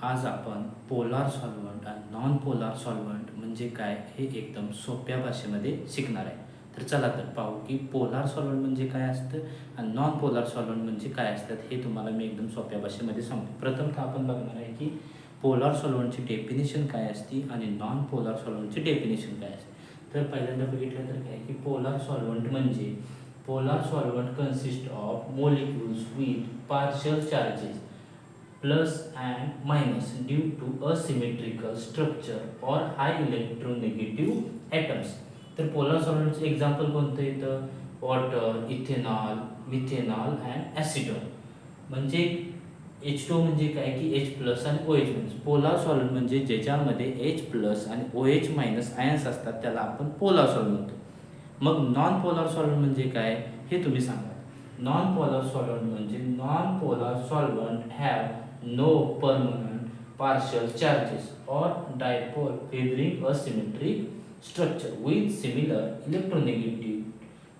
आज आपण polar solvent आणि नॉन पोलार सॉल्व्हंट म्हणजे काय हे एकदम सोप्या भाषेमध्ये शिकणार आहे. तर चला तर पाहू की पोलार सॉल्व्हंट म्हणजे काय असतं आणि नॉन पोलार सॉल्व्हंट म्हणजे काय असतात हे तुम्हाला मी एकदम सोप्या भाषेमध्ये सांगतो. प्रथमतः आपण बघणार आहे की पोलार सॉल्व्हंटची डेफिनेशन काय असते आणि नॉन पोलार सॉल्व्हंटची डेफिनेशन काय असते. तर पहिल्यांदा बघितलं तर काय की पोलार सॉल्व्हंट म्हणजे polar solvent consist of molecules with partial charges plus and minus due to asymmetrical structure or high electronegative atoms. तर पोलर सॉल्व्हंटचे एक्झाम्पल कोणतं येतं? Water, ethanol, methanol and acetone. म्हणजे H2 म्हणजे काय की H प्लस आणि OH मायनस. पोलार सॉल्व्हंट म्हणजे ज्याच्यामध्ये H प्लस आणि OH मायनस आयन्स असतात त्याला आपण पोलार सॉल्व्हंट म्हणतो. मग नॉन पोलार सॉल्व्हंट म्हणजे काय हे तुम्ही सांगा. नॉन पोलार सॉल्व्हंट म्हणजे non polar solvent have no permanent partial charges or dipole favoring a symmetric structure with similar electronegativity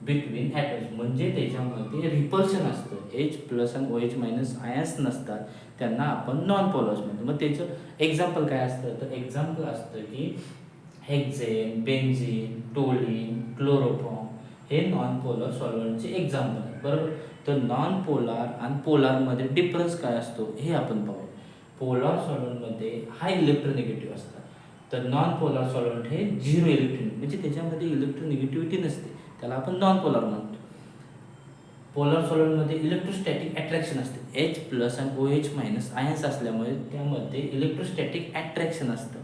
between atoms. म्हणजे त्याच्यामध्ये रिपल्शन असतं. H प्लस आणि OH मायनस आयन्स नसतात त्यांना आपण नॉन पोलर्स म्हणतो. मग त्याचं एक्झाम्पल काय असतं? तर एक्झाम्पल असतं की हेक्झेन, बेन्झीन, टोलिन, क्लोरोफॉर्म हे नॉन पोलर सॉल्व्हंटचे एक्झाम्पल आहेत. बरोबर. तर नॉन पोलार आणि पोलारमध्ये डिफरन्स काय असतो हे आपण पाहू. पोलार सॉल्व्हंटमध्ये हाय इलेक्ट्रोनिगेटिव्ह असतात, तर नॉन पोलार सॉल्व्हंट हे झिरो इलेक्ट्रॉनिक म्हणजे त्याच्यामध्ये इलेक्ट्रोनिगेटिव्हिटी नसते, त्याला आपण नॉन पोलार म्हणतो. पोलार सॉल्व्हंटमध्ये इलेक्ट्रोस्टॅटिक अट्रॅक्शन असते. H प्लस आणि OH मायनस आयन्स असल्यामुळे त्यामध्ये इलेक्ट्रोस्टॅटिक अट्रॅक्शन असतं.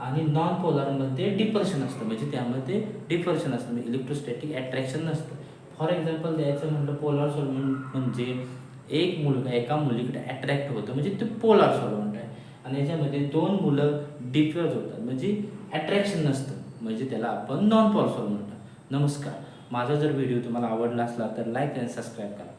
आणि नॉन पोलारमध्ये डिपर्शन असतं, म्हणजे त्यामध्ये डिपर्शन असतं, म्हणजे इलेक्ट्रोस्टॅटिक अट्रॅक्शन नसतं. फॉर एक्झाम्पल द्यायचं म्हटलं पोलार सॉल्व्हंट म्हणजे एक मुलगा एका मुलीकडे अट्रॅक्ट होतं म्हणजे ते पोलार सॉल्व्हंट आहे. आणि याच्यामध्ये दोन मुलं डिफ्युज होतात म्हणजे अट्रॅक्शन नसतं, म्हणजे त्याला आपण नॉन पोलार सॉल्व्हंट म्हणतो. नमस्कार. माझा जर व्हिडिओ तुम्हाला आवडला असला तर लाईक आणि सबस्क्राईब करा.